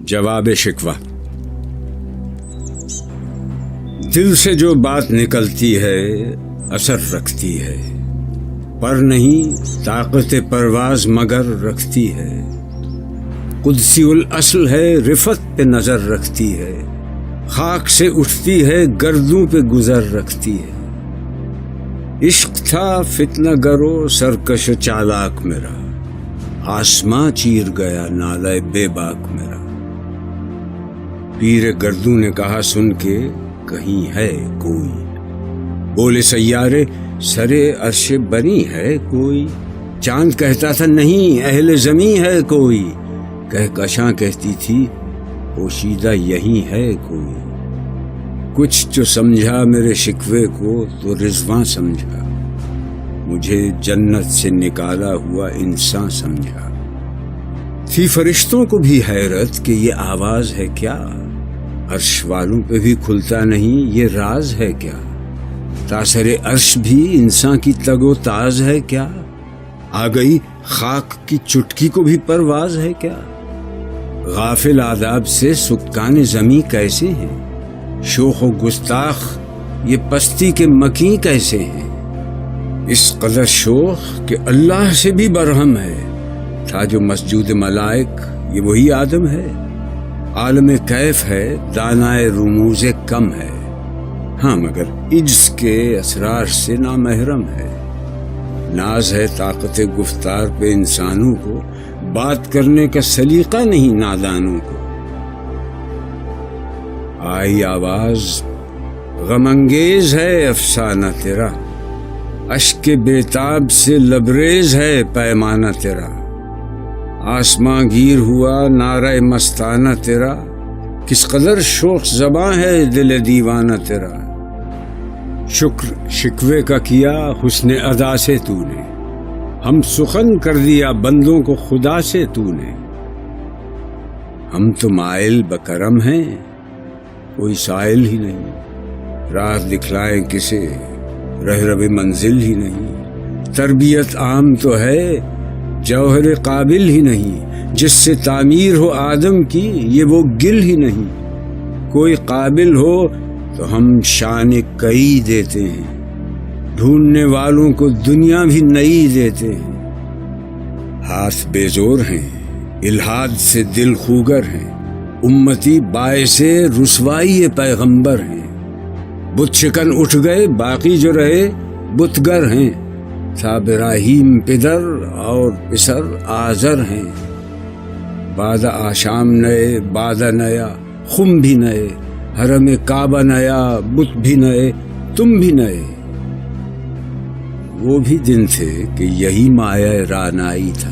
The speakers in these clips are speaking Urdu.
جواب شکوہ۔ دل سے جو بات نکلتی ہے اثر رکھتی ہے، پر نہیں طاقت پرواز مگر رکھتی ہے۔ قدسی الاصل ہے، رفت پہ نظر رکھتی ہے، خاک سے اٹھتی ہے، گردوں پہ گزر رکھتی ہے۔ عشق تھا فتنہ گرو سرکش چالاک میرا، آسماں چیر گیا نالہ بے باک میرا۔ پیر گردوں نے کہا سن کے کہیں ہے کوئی، بولے سیارے سرے عرش بنی ہے کوئی۔ چاند کہتا تھا نہیں اہل زمیں ہے کوئی، کہکشاں کہتی تھی پوشیدہ یہی ہے کوئی۔ کچھ جو سمجھا میرے شکوے کو تو رضواں سمجھا، مجھے جنت سے نکالا ہوا انسان سمجھا۔ تھی فرشتوں کو بھی حیرت کہ یہ آواز ہے کیا، عرش والوں پہ بھی کھلتا نہیں یہ راز ہے کیا۔ تاثر عرش بھی انسان کی تگ و تاز ہے کیا، آ گئی خاک کی چٹکی کو بھی پرواز ہے کیا۔ غافل آداب سے سکان زمیں کیسے ہیں، شوخ و گستاخ یہ پستی کے مکیں کیسے ہیں۔ اس قدر شوخ کہ اللہ سے بھی برہم ہے، تھا جو مسجود ملائک یہ وہی آدم ہے۔ عالم کیف ہے دانائے رموز کم ہے، ہاں مگر عجز کے اسرار سے نامحرم ہے۔ ناز ہے طاقت گفتار پہ انسانوں کو، بات کرنے کا سلیقہ نہیں نادانوں کو۔ آئی آواز غم انگیز ہے افسانہ تیرا، اشک بیتاب سے لبریز ہے پیمانہ تیرا۔ آسماں گیر ہوا نعرہ مستانہ تیرا، کس قدر شوخ زباں ہے دل دیوانہ تیرا۔ شکر شکوے کا کیا حسن ادا سے تو نے، ہم سخن کر دیا بندوں کو خدا سے تو نے۔ ہم تو مائل بکرم ہیں کوئی سائل ہی نہیں، راہ دکھلائیں کسے رہرو منزل ہی نہیں۔ تربیت عام تو ہے جوہر قابل ہی نہیں، جس سے تعمیر ہو آدم کی یہ وہ گل ہی نہیں۔ کوئی قابل ہو تو ہم شان کئی دیتے ہیں، ڈھونڈنے والوں کو دنیا بھی نئی دیتے ہیں۔ ہاتھ بے زور ہیں الحاد سے دل خوگر ہیں، امتی باعث رسوائی پیغمبر ہیں۔ بت شکن اٹھ گئے باقی جو رہے بتگر ہیں، تھا ابراہیم پدر اور پسر آزر ہیں۔ بعد آشام نئے بعد نیا خم بھی نئے، حرم کعبہ نیا بت بھی نئے تم بھی نئے۔ وہ بھی دن تھے کہ یہی مایہ رانائی تھا،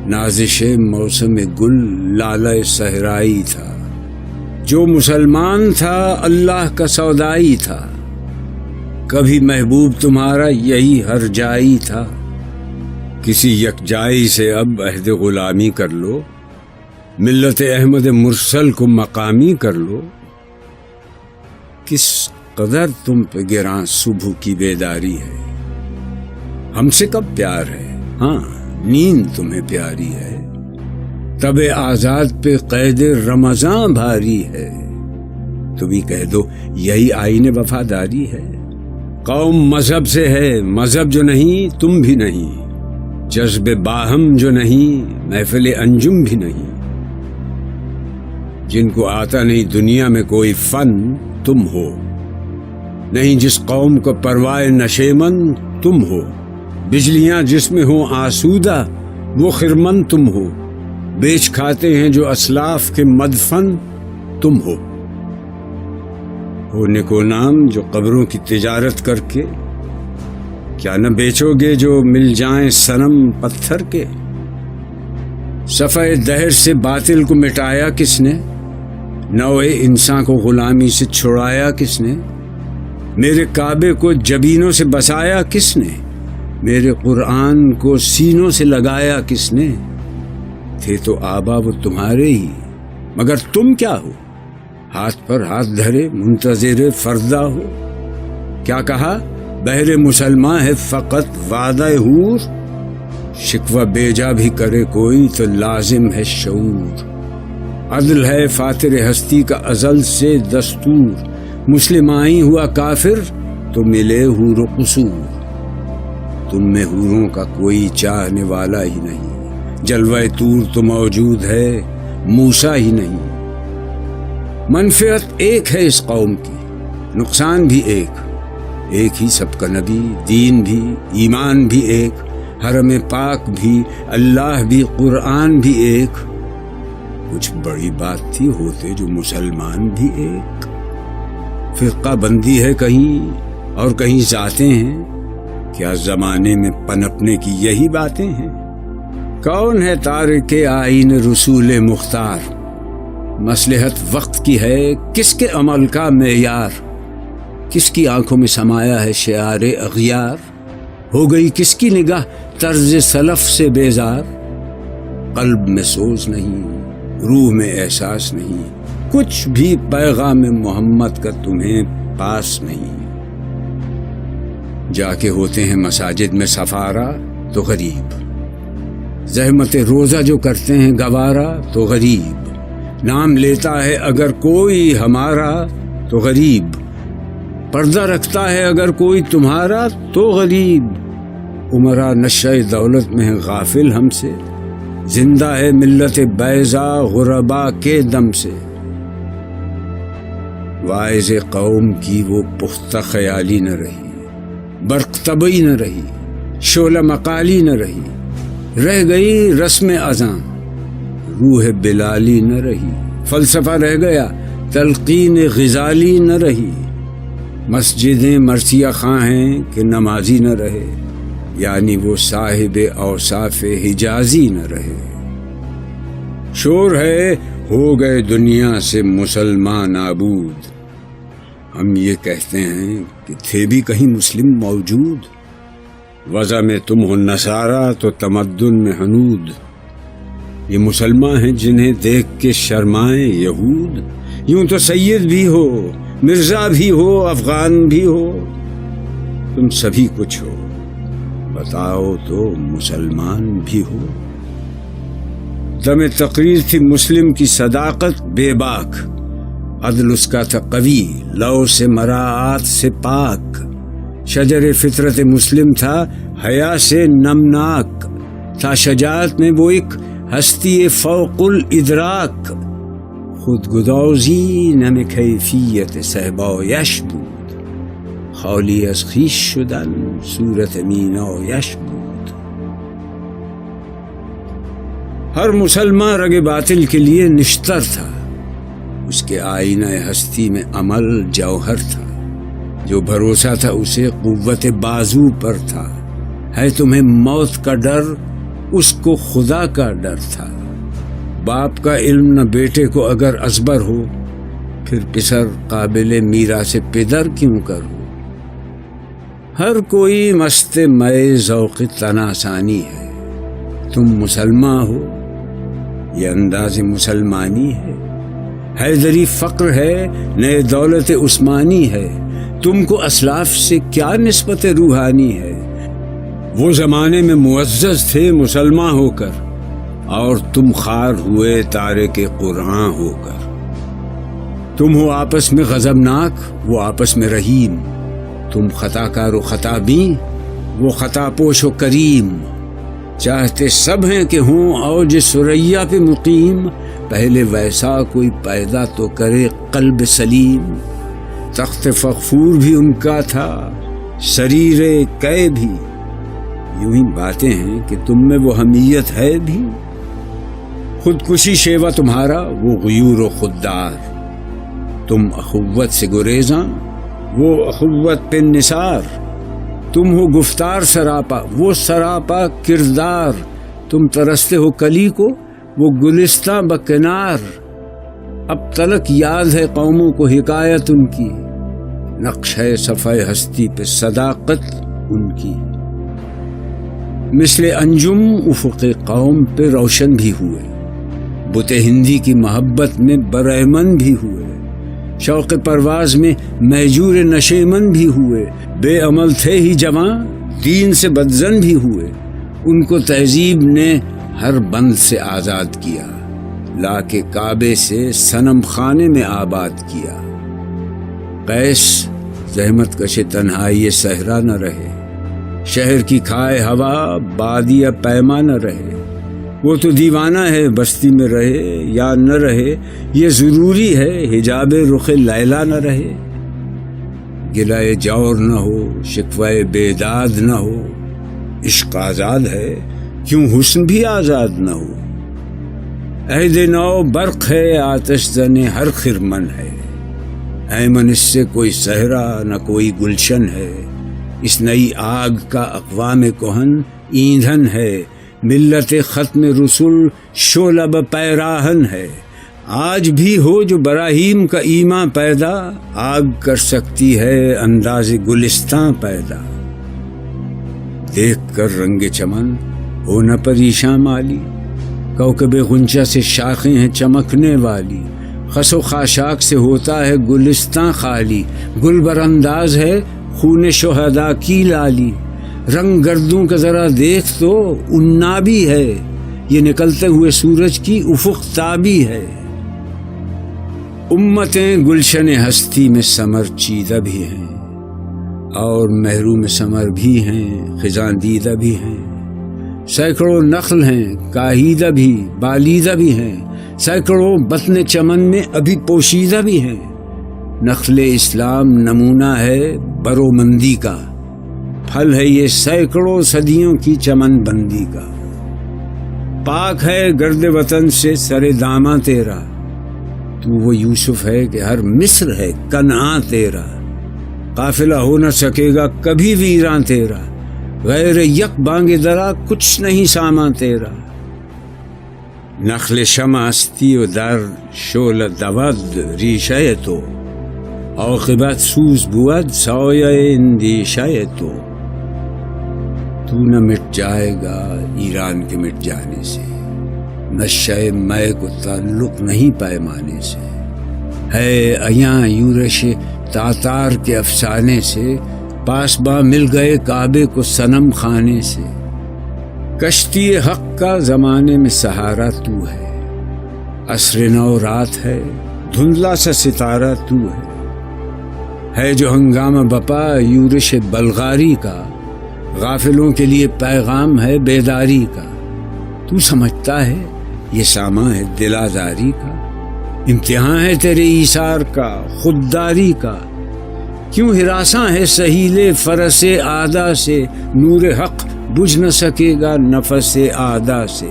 نازش موسم گل لالہ صحرائی تھا۔ جو مسلمان تھا اللہ کا سودائی تھا، کبھی محبوب تمہارا یہی ہر جائی تھا۔ کسی یکجائی سے اب عہد غلامی کر لو، ملت احمد مرسل کو مقامی کر لو۔ کس قدر تم پہ گراں صبح کی بیداری ہے، ہم سے کب پیار ہے، ہاں نیند تمہیں پیاری ہے۔ تب آزاد پہ قید رمضاں بھاری ہے، تو بھی کہہ دو یہی آئین وفاداری ہے۔ قوم مذہب سے ہے مذہب جو نہیں تم بھی نہیں، جذب باہم جو نہیں محفل انجم بھی نہیں۔ جن کو آتا نہیں دنیا میں کوئی فن تم ہو، نہیں جس قوم کو پروائے نشیمن تم ہو۔ بجلیاں جس میں ہوں آسودہ وہ خرمن تم ہو، بیچ کھاتے ہیں جو اسلاف کے مدفن تم ہو۔ نکو نام جو قبروں کی تجارت کر کے، کیا نہ بیچو گے جو مل جائیں صنم پتھر کے۔ صفحہ دہر سے باطل کو مٹایا کس نے، نوع انسان کو غلامی سے چھڑایا کس نے۔ میرے کعبے کو جبینوں سے بسایا کس نے، میرے قرآن کو سینوں سے لگایا کس نے۔ تھے تو آبا وہ تمہارے ہی، مگر تم کیا ہو، ہاتھ پر ہاتھ دھرے منتظر فردا ہو۔ کیا کہا بہر مسلمان ہے فقط وعدہ حور، شکوہ بیجا بھی کرے کوئی تو لازم ہے شعور۔ عدل ہے فاتر ہستی کا ازل سے دستور، مسلم آئی ہوا کافر تو ملے حور و قصور۔ تم میں حوروں کا کوئی چاہنے والا ہی نہیں، جلوہ طور تو موجود ہے موسیٰ ہی نہیں۔ منفعت ایک ہے اس قوم کی، نقصان بھی ایک ہی سب کا نبی، دین بھی، ایمان بھی ایک، حرم پاک بھی، اللہ بھی، قرآن بھی ایک۔ کچھ بڑی بات تھی ہوتے جو مسلمان بھی ایک۔ فرقہ بندی ہے کہیں اور کہیں ذاتیں ہیں، کیا زمانے میں پنپنے کی یہی باتیں ہیں؟ کون ہے تارک آئین رسول مختار؟ مصلحت وقت کی ہے کس کے عمل کا معیار؟ کس کی آنکھوں میں سمایا ہے شعار اغیار؟ ہو گئی کس کی نگاہ طرز سلف سے بیزار؟ قلب میں سوز نہیں، روح میں احساس نہیں، کچھ بھی پیغام محمد کا تمہیں پاس نہیں۔ جا کے ہوتے ہیں مساجد میں سفارا تو غریب، زحمت روزہ جو کرتے ہیں گوارا تو غریب، نام لیتا ہے اگر کوئی ہمارا تو غریب، پردہ رکھتا ہے اگر کوئی تمہارا تو غریب۔ عمرا نشہ دولت میں ہے غافل ہم سے، زندہ ہے ملت بیضا غربا کے دم سے۔ واعظ قوم کی وہ پختہ خیالی نہ رہی، برق طبعی نہ رہی، شعلہ مقالی نہ رہ گئی رسم اذاں، روح بلالی نہ رہی، فلسفہ رہ گیا تلقین غزالی نہ رہی، مسجدیں مرثیہ خواں ہیں کہ نمازی نہ رہے، یعنی وہ صاحب اوصاف حجازی نہ رہے۔ شور ہے ہو گئے دنیا سے مسلمان نابود، ہم یہ کہتے ہیں کہ تھے بھی کہیں مسلم موجود، وضع میں تم ہو نصارہ تو تمدن میں حنود، یہ مسلمان ہیں جنہیں دیکھ کے شرمائیں یہود، یوں تو سید بھی ہو، مرزا بھی ہو، افغان بھی ہو، تم سبھی کچھ ہو، بتاؤ تو مسلمان بھی ہو۔ دم تقریر تھی مسلم کی صداقت بے باک، عدل اس کا تھا قوی، لو سے مراعات سے پاک، شجر فطرت مسلم تھا حیا سے نمناک، تھا شجاعت میں وہ ایک ہستی فوق الادراک، خود گدازی نم کیفیت صحبایش بود، خالی از خویش شدن صورت مینایش بود۔ ہر مسلمان رگ باطل کے لیے نشتر تھا، اس کے آئینہ ہستی میں عمل جوہر تھا، جو بھروسہ تھا اسے قوت بازو پر تھا، ہے تمہیں موت کا ڈر اس کو خدا کا ڈر تھا، باپ کا علم نہ بیٹے کو اگر ازبر ہو، پھر پسر قابل میراث پدر کیوں کر ہو۔ ہر کوئی مست مئے ذوق تناسانی ہے، تم مسلمان ہو یہ انداز مسلمانی ہے، حیدری فقر ہے نئے دولت عثمانی ہے، تم کو اسلاف سے کیا نسبت روحانی ہے۔ وہ زمانے میں معزز تھے مسلمان ہو کر، اور تم خوار ہوئے تارک قرآن ہو کر۔ تم ہو آپس میں غضبناک، وہ آپس میں رحیم، تم خطا کار و خطا بین، وہ خطا پوش و کریم، چاہتے سب ہیں کہ ہوں اوج ثریا پہ مقیم، پہلے ویسا کوئی پیدا تو کرے قلب سلیم۔ تخت فغفور بھی ان کا تھا، سریر قے بھی، یوں ہی باتیں ہیں کہ تم میں وہ حمیت ہے بھی۔ خودکشی شیوا تمہارا وہ غیور و خوددار، تم اخوت سے گریزاں وہ اخوت پہ نثار، تم ہو گفتار سراپا وہ سراپا کردار، تم ترستے ہو کلی کو وہ گلستہ بکنار۔ اب تلک یاد ہے قوموں کو حکایت ان کی، نقش ہے صفحہ ہستی پہ صداقت ان کی۔ مثل انجم افق قوم پہ روشن بھی ہوئے، بت ہندی کی محبت میں برہمن بھی ہوئے، شوق پرواز میں محجور نشیمن بھی ہوئے، بے عمل تھے ہی جوان دین سے بدزن بھی ہوئے، ان کو تہذیب نے ہر بند سے آزاد کیا، لا کے کعبے سے صنم خانے میں آباد کیا۔ قیس زحمت کش تنہائی صحرا نہ رہے، شہر کی کھائے ہوا بادیہ پیما نہ رہے۔ وہ تو دیوانہ ہے بستی میں رہے یا نہ رہے، یہ ضروری ہے حجاب رخ لیلا نہ رہے۔ گلائے جور نہ ہو، شکوائے بیداد نہ ہو، عشق آزاد ہے کیوں حسن بھی آزاد نہ ہو۔ عہد نو برق ہے آتش زنے ہر خرمن ہے، ایمن اس سے کوئی صحرا نہ کوئی گلشن ہے۔ اس نئی آگ کا اقوام کہن ایندھن ہے، ملت ختم رسول شعلہ پیراہن ہے۔ آج بھی ہو جو براہیم کا ایمان پیدا، آگ کر سکتی ہے انداز گلستان پیدا۔ دیکھ کر رنگ چمن ہو نہ پریشان مالی، کوکب غنچہ سے شاخیں ہیں چمکنے والی۔ خس و خاشاک سے ہوتا ہے گلستان خالی، گل برانداز ہے خون شہداء کی لالی۔ رنگ گردوں کا ذرا دیکھ تو انابی ہے، یہ نکلتے ہوئے سورج کی افق تابی ہے۔ امتیں گلشن ہستی میں ثمر چیدہ بھی ہیں، اور محروم ثمر بھی ہیں خزاں دیدہ بھی ہیں۔ سینکڑوں نخل ہیں کاہیدہ بھی بالیدہ بھی ہیں، سینکڑوں بطن چمن میں ابھی پوشیدہ بھی ہیں۔ نخل اسلام نمونہ ہے برومندی کا، پھل ہے یہ سینکڑوں صدیوں کی چمن بندی کا۔ پاک ہے گرد وطن سے سر داماں تیرا، تو وہ یوسف ہے کہ ہر مصر ہے کنعان تیرا۔ قافلہ ہو نہ سکے گا کبھی ویراں تیرا، غیر یک بانگ درا کچھ نہیں سامان تیرا۔ نخل شمع استی و در شعلہ دود ریشہ تو، عاقبت سوز بود سایہ اندیشہ تو۔ تو نہ مٹ جائے گا ایران کے مٹ جانے سے، نشہ مے کو تعلق نہیں پیمانے سے۔ ہے ایاں یورش تاتار کے افسانے سے، پاسباں مل گئے کعبے کو صنم خانے سے۔ کشتی حق کا زمانے میں سہارا تو ہے، عصر نو رات ہے دھندلا سا ستارہ تو ہے جو ہنگامہ بپا یورش بلغاری کا، غافلوں کے لیے پیغام ہے بیداری کا۔ تو سمجھتا ہے یہ سامان ہے دل آزاری کا، امتحان ہے تیرے ایثار کا خودداری کا۔ کیوں ہراساں ہے سہیل فرس آدا سے، نور حق بجھ نہ سکے گا نفس آدا سے۔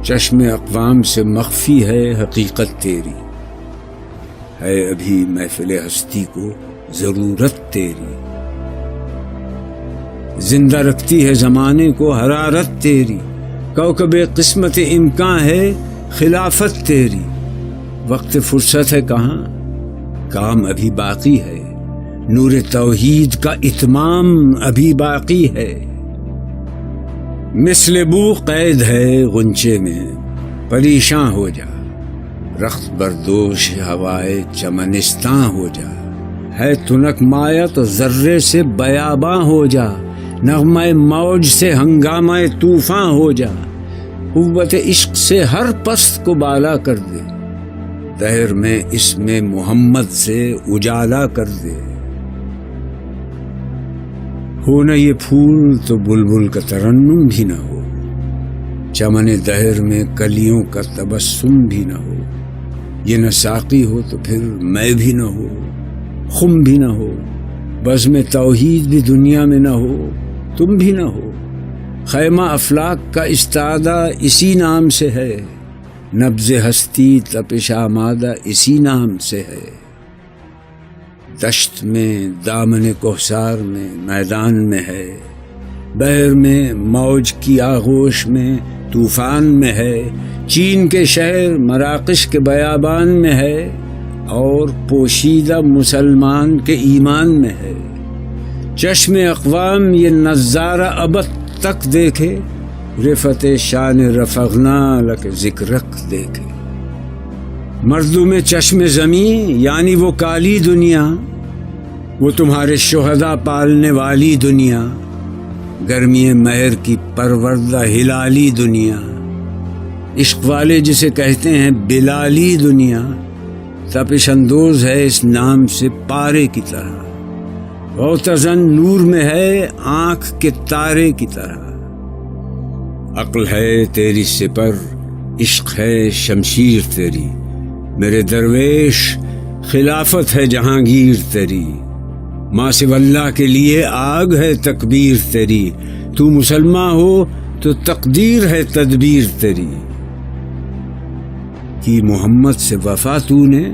چشم اقوام سے مخفی ہے حقیقت تیری، ہے ابھی محفل ہستی کو ضرورت تیری۔ زندہ رکھتی ہے زمانے کو حرارت تیری، کوکب قسمت امکان ہے خلافت تیری۔ وقت فرصت ہے کہاں، کام ابھی باقی ہے، نور توحید کا اتمام ابھی باقی ہے۔ مثل بو قید ہے غنچے میں پریشاں ہو جا، رخت بردوش ہوائے چمنستاں ہو جا۔ ہے تنک مایا تو ذرے سے بیاباں ہو جا، نغمہ موج سے ہنگامہ طوفاں ہو جا۔ قوت عشق سے ہر پست کو بالا کر دے، دہر میں اس میں محمد سے اجالا کر دے۔ ہو نہ یہ پھول تو بلبل کا ترنم بھی نہ ہو، چمن دہر میں کلیوں کا تبسم بھی نہ ہو۔ یہ نہ ساقی ہو تو پھر میں بھی نہ ہو، خم بھی نہ ہو، بزم توحید بھی دنیا میں نہ ہو، تم بھی نہ ہو۔ خیمہ افلاک کا استادہ اسی نام سے ہے، نبض ہستی تپش آمادہ اسی نام سے ہے۔ دشت میں دامن کوثر میں میدان میں ہے، بحر میں موج کی آغوش میں طوفان میں ہے۔ چین کے شہر مراکش کے بیابان میں ہے، اور پوشیدہ مسلمان کے ایمان میں ہے۔ چشم اقوام یہ نظارہ ابد تک دیکھے، رفت شان رفغنا لک ذکرک دیکھے۔ مردوں میں چشم زمین یعنی وہ کالی دنیا، وہ تمہارے شہداء پالنے والی دنیا، گرمی مہر کی پروردہ ہلالی دنیا۔ عشق والے جسے کہتے ہیں بلالی دنیا، تپش اندوز ہے اس نام سے پارے کی طرح، غوطہ نور میں ہے آنکھ کے تارے کی طرح۔ عقل ہے تیری سپر، عشق ہے شمشیر تیری، میرے درویش خلافت ہے جہانگیر تیری، ماں سے اللہ کے لیے آگ ہے تکبیر تیری، تو مسلمان ہو تو تقدیر ہے تدبیر تیری، کی محمد سے وفا تو نے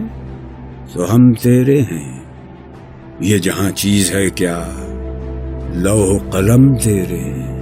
تو ہم تیرے ہیں، یہ جہاں چیز ہے کیا لوح قلم تیرے ہیں۔